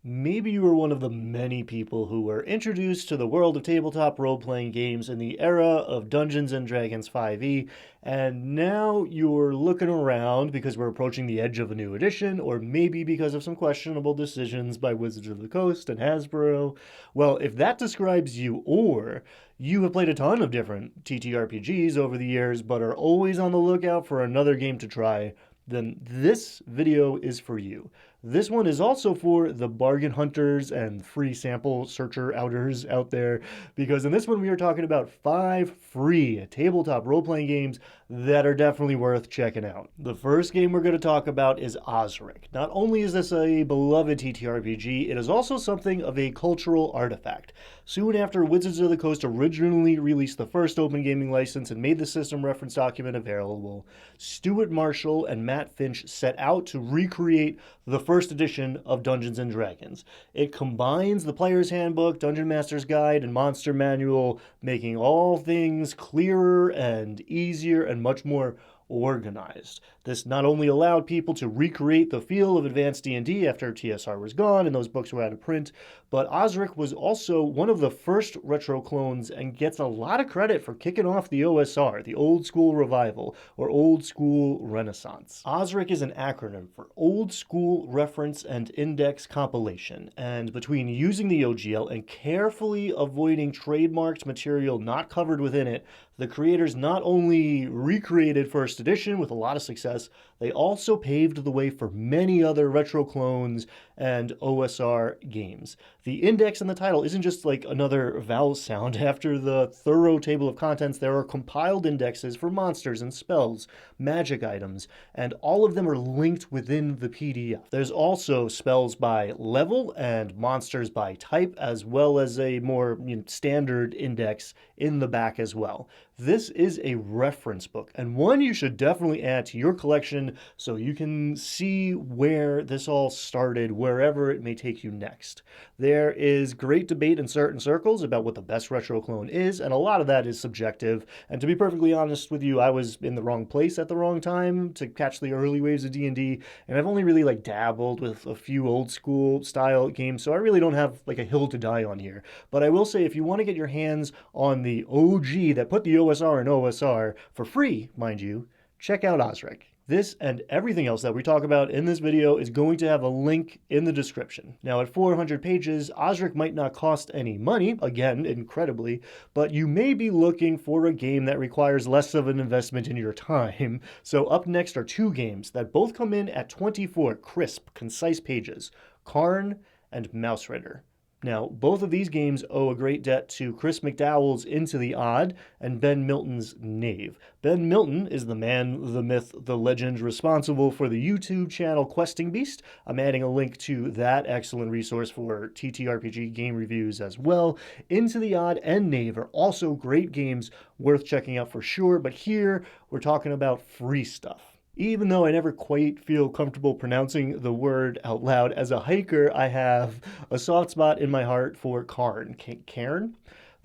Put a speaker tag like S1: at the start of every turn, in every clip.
S1: Maybe you were one of the many people who were introduced to the world of tabletop role playing games in the era of Dungeons and Dragons 5e, and now you're looking around because we're approaching the edge of a new edition, or maybe because of some questionable decisions by Wizards of the Coast and Hasbro. Well, if that describes you, or you have played a ton of different TTRPGs over the years, but are always on the lookout for another game to try, then this video is for you. This one is also for the bargain hunters and free sample searcher outers out there, because in this one we are talking about 5 free tabletop role-playing games that are definitely worth checking out. The first game we're going to talk about is OSRIC. Not only is this a beloved TTRPG, it is also something of a cultural artifact. Soon after Wizards of the Coast originally released the first open gaming license and made the system reference document available, Stuart Marshall and Matt Finch set out to recreate the first edition of Dungeons and Dragons. It combines the Player's Handbook, Dungeon Master's Guide, and Monster Manual, making all things clearer and easier and much more organized. This not only allowed people to recreate the feel of advanced D&D after TSR was gone and those books were out of print, but OSRIC was also one of the first retro clones and gets a lot of credit for kicking off the OSR, the Old School Revival, or Old School Renaissance. OSRIC is an acronym for Old School Reference and Index Compilation, and between using the OGL and carefully avoiding trademarked material not covered within it, the creators not only recreated first edition with a lot of success, they also paved the way for many other retro clones and OSR games. The index in the title isn't just like another vowel sound. After the thorough table of contents, there are compiled indexes for monsters and spells, magic items, and all of them are linked within the PDF. There's also spells by level and monsters by type, as well as a more standard index in the back as well. This is a reference book, and one you should definitely add to your collection so you can see where this all started, wherever it may take you next. There is great debate in certain circles about what the best retro clone is, and a lot of that is subjective. And to be perfectly honest with you, I was in the wrong place at the wrong time to catch the early waves of D&D, and I've only really dabbled with a few old school style games, so I really don't have a hill to die on here. But I will say, if you want to get your hands on the OG that put the OSR in OSR for free, mind you, check out OSRIC. This and everything else that we talk about in this video is going to have a link in the description. Now, at 400 pages, OSRIC might not cost any money, again, incredibly, but you may be looking for a game that requires less of an investment in your time. So up next are 2 games that both come in at 24 crisp, concise pages, Cairn and Mausritter. Now, both of these games owe a great debt to Chris McDowell's Into the Odd and Ben Milton's Knave. Ben Milton is the man, the myth, the legend responsible for the YouTube channel Questing Beast. I'm adding a link to that excellent resource for TTRPG game reviews as well. Into the Odd and Knave are also great games worth checking out for sure, but here we're talking about free stuff. Even though I never quite feel comfortable pronouncing the word out loud, as a hiker, I have a soft spot in my heart for Cairn. Cairn?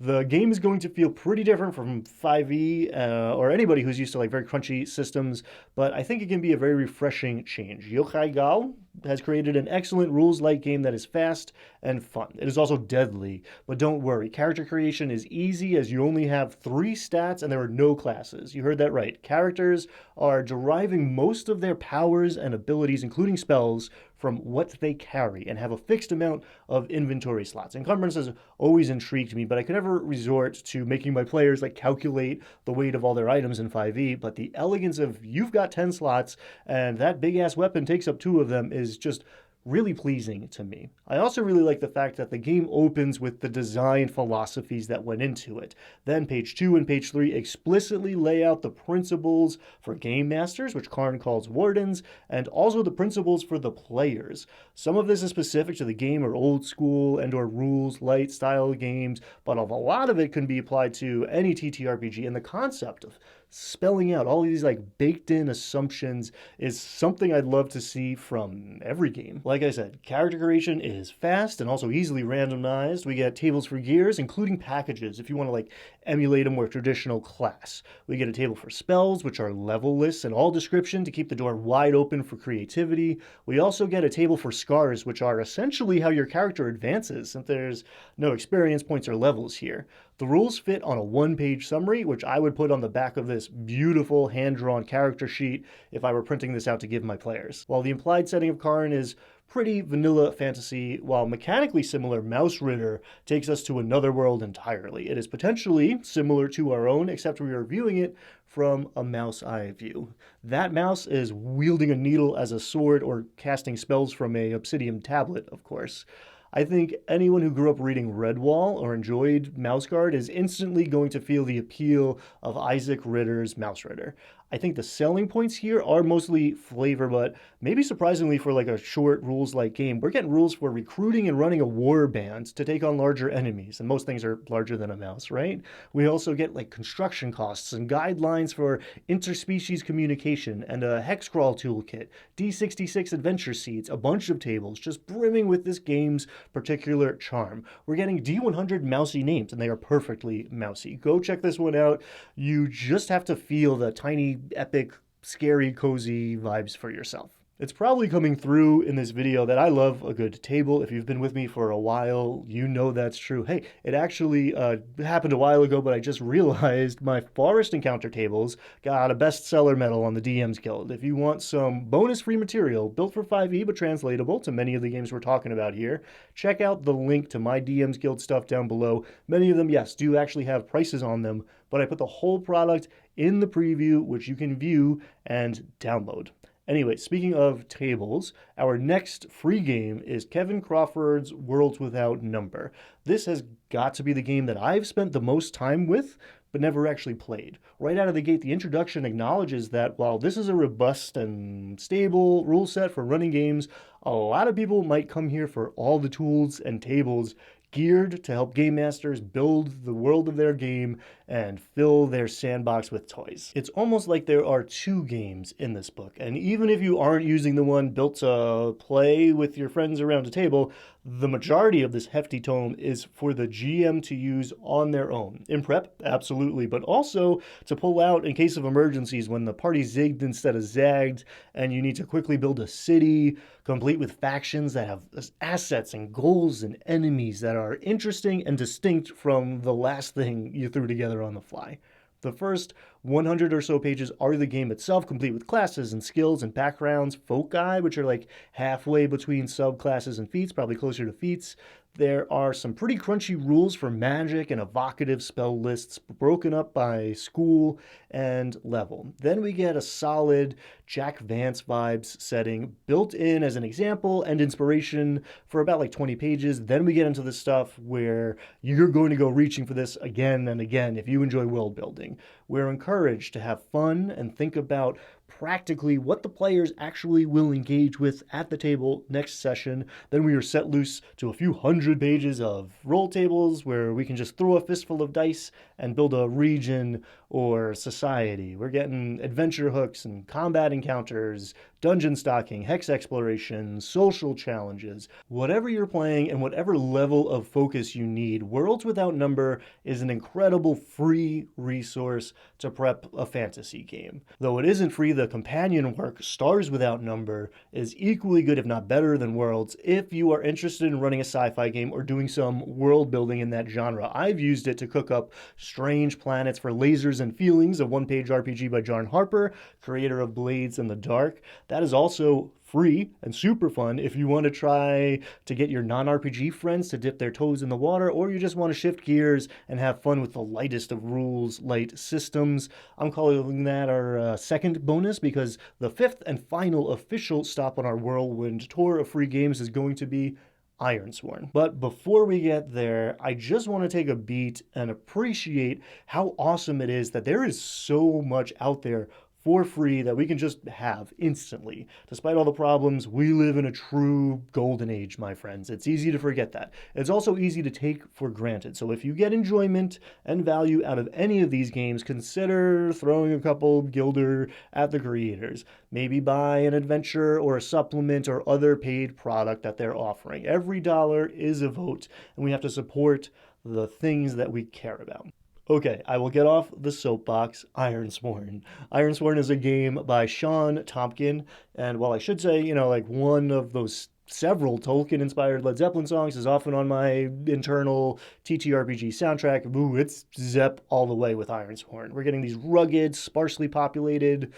S1: The game is going to feel pretty different from 5e or anybody who's used to very crunchy systems, but I think it can be a very refreshing change. Yochai Gao has created an excellent rules-light game that is fast and fun. It is also deadly, but don't worry. Character creation is easy as you only have 3 stats and there are no classes. You heard that right. Characters are deriving most of their powers and abilities, including spells, from what they carry and have a fixed amount of inventory slots. Encumbrance has always intrigued me, but I could never resort to making my players calculate the weight of all their items in 5e, but the elegance of you've got 10 slots and that big ass weapon takes up 2 of them is just really pleasing to me. I also really like the fact that the game opens with the design philosophies that went into it. Then page 2 and page 3 explicitly lay out the principles for game masters, which Cairn calls wardens, and also the principles for the players. Some of this is specific to the game or old school and or rules light style games, but a lot of it can be applied to any TTRPG, and the concept of spelling out all these like baked in assumptions is something I'd love to see from every game. Like I said, character creation is fast and also easily randomized. We get tables for gears, including packages if you want to like emulate a more traditional class. We get a table for spells, which are level lists and all description to keep the door wide open for creativity. We also get a table for scars, which are essentially how your character advances, since there's no experience points or levels here. The rules fit on a one-page summary, which I would put on the back of this beautiful hand-drawn character sheet if I were printing this out to give my players. While the implied setting of Cairn is pretty vanilla fantasy, while mechanically similar, Mausritter takes us to another world entirely. It is potentially similar to our own, except we are viewing it from a mouse eye view. That mouse is wielding a needle as a sword or casting spells from a obsidian tablet, of course. I think anyone who grew up reading Redwall or enjoyed Mouseguard is instantly going to feel the appeal of Isaac Ritter's Mausritter. I think the selling points here are mostly flavor, but maybe surprisingly for like a short rules-like game, we're getting rules for recruiting and running a war band to take on larger enemies, and most things are larger than a mouse, right? We also get like construction costs and guidelines for interspecies communication and a hex crawl toolkit, D66 adventure seeds, a bunch of tables, just brimming with this game's particular charm. We're getting D100 mousy names, and they are perfectly mousy. Go check this one out. You just have to feel the tiny epic, scary, cozy vibes for yourself. It's probably coming through in this video that I love a good table. If you've been with me for a while, you know that's true. Hey, it actually happened a while ago, but I just realized my Forest Encounter tables got a bestseller medal on the DM's Guild. If you want some bonus free material built for 5e but translatable to many of the games we're talking about here, check out the link to my DM's Guild stuff down below. Many of them, yes, do actually have prices on them, but I put the whole product in the preview, which you can view and download. Anyway, speaking of tables, our next free game is Kevin Crawford's Worlds Without Number. This has got to be the game that I've spent the most time with, but never actually played. Right out of the gate, the introduction acknowledges that while this is a robust and stable rule set for running games, a lot of people might come here for all the tools and tables geared to help game masters build the world of their game and fill their sandbox with toys. It's almost like there are two games in this book, and even if you aren't using the one built to play with your friends around a table, the majority of this hefty tome is for the GM to use on their own. In prep, absolutely, but also to pull out in case of emergencies when the party zigged instead of zagged, and you need to quickly build a city, complete with factions that have assets and goals and enemies that are interesting and distinct from the last thing you threw together on the fly. The first 100 or so pages are the game itself, complete with classes and skills and backgrounds, foci, which are like halfway between subclasses and feats, probably closer to feats. There are some pretty crunchy rules for magic and evocative spell lists broken up by school and level. Then we get a solid Jack Vance vibes setting built in as an example and inspiration for about like 20 pages. Then we get into the stuff where you're going to go reaching for this again and again if you enjoy world building. We're encouraged to have fun and think about practically what the players actually will engage with at the table next session. Then we are set loose to a few hundred pages of roll tables where we can just throw a fistful of dice and build a region or society. We're getting adventure hooks and combat encounters, dungeon stocking, hex exploration, social challenges. Whatever you're playing and whatever level of focus you need, Worlds Without Number is an incredible free resource to prep a fantasy game. Though it isn't free, the companion work, Stars Without Number, is equally good if not better than Worlds if you are interested in running a sci-fi game or doing some world building in that genre. I've used it to cook up Strange Planets for Lasers and Feelings, a one-page RPG by John Harper, creator of Blades in the Dark. That is also free and super fun if you want to try to get your non-RPG friends to dip their toes in the water, or you just want to shift gears and have fun with the lightest of rules, light systems. I'm calling that our second bonus because the fifth and final official stop on our whirlwind tour of free games is going to be Ironsworn. But before we get there, I just want to take a beat and appreciate how awesome it is that there is so much out there for free that we can just have instantly. Despite all the problems, we live in a true golden age, my friends. It's easy to forget that. It's also easy to take for granted. So if you get enjoyment and value out of any of these games, consider throwing a couple Gilder at the creators. Maybe buy an adventure or a supplement or other paid product that they're offering. Every dollar is a vote, and we have to support the things that we care about. Okay, I will get off the soapbox. Ironsworn. Ironsworn is a game by Sean Tompkin, and while I should say, like one of those several Tolkien-inspired Led Zeppelin songs is often on my internal TTRPG soundtrack, ooh, it's Zepp all the way with Ironsworn. We're getting these rugged, sparsely populated,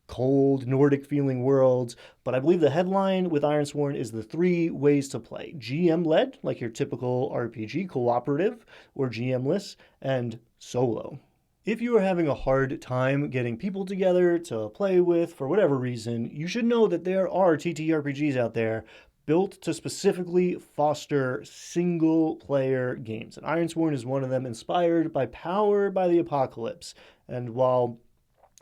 S1: cold, Nordic feeling worlds, but I believe the headline with Ironsworn is the 3 ways to play. GM led, like your typical RPG, cooperative, or GM-less, and solo. If you are having a hard time getting people together to play with for whatever reason, you should know that there are TTRPGs out there built to specifically foster single-player games. And Ironsworn is one of them, inspired by Power by the Apocalypse. And while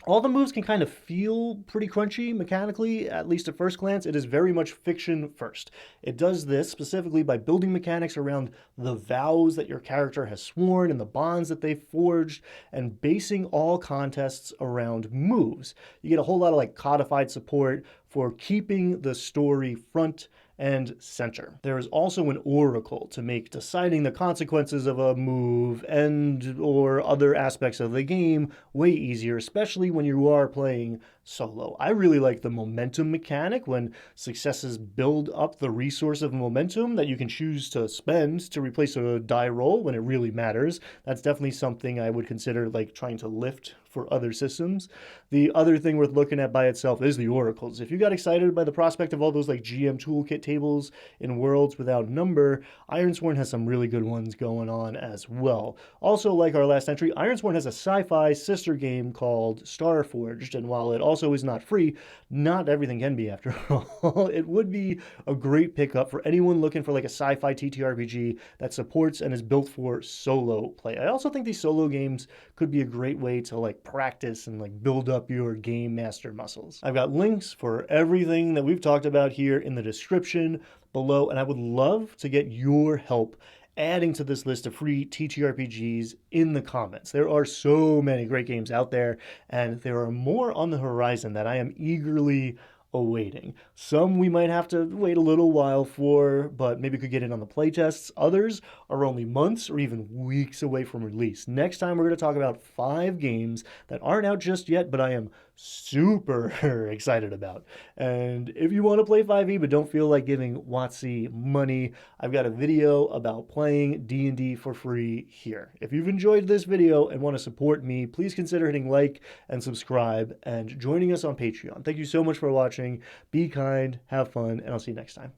S1: all the moves can kind of feel pretty crunchy mechanically, at least at first glance, it is very much fiction first. It does this specifically by building mechanics around the vows that your character has sworn and the bonds that they've forged, and basing all contests around moves. You get a whole lot of codified support for keeping the story front and center. There is also an oracle to make deciding the consequences of a move and or other aspects of the game way easier, especially when you are playing solo. I really like the momentum mechanic when successes build up the resource of momentum that you can choose to spend to replace a die roll when it really matters. That's definitely something I would consider trying to lift for other systems. The other thing worth looking at by itself is the oracles. If you got excited by the prospect of all those GM toolkit tables in Worlds Without Number, Ironsworn has some really good ones going on as well. Also, like our last entry, Ironsworn has a sci-fi sister game called Starforged, and while it also is not free, not everything can be after all. It would be a great pickup for anyone looking for a sci-fi TTRPG that supports and is built for solo play. I also think these solo games could be a great way to practice and build up your game master muscles. I've got links for everything that we've talked about here in the description below, and I would love to get your help adding to this list of free TTRPGs in the comments. There are so many great games out there, and there are more on the horizon that I am eagerly awaiting. Some we might have to wait a little while for, but maybe could get in on the playtests. Others are only months or even weeks away from release. Next time, we're going to talk about 5 games that aren't out just yet, but I am super excited about. And if you want to play 5e but don't feel like giving WotC money, I've got a video about playing D&D for free here. If you've enjoyed this video and want to support me, please consider hitting like and subscribe and joining us on Patreon. Thank you so much for watching. Be kind, have fun, and I'll see you next time.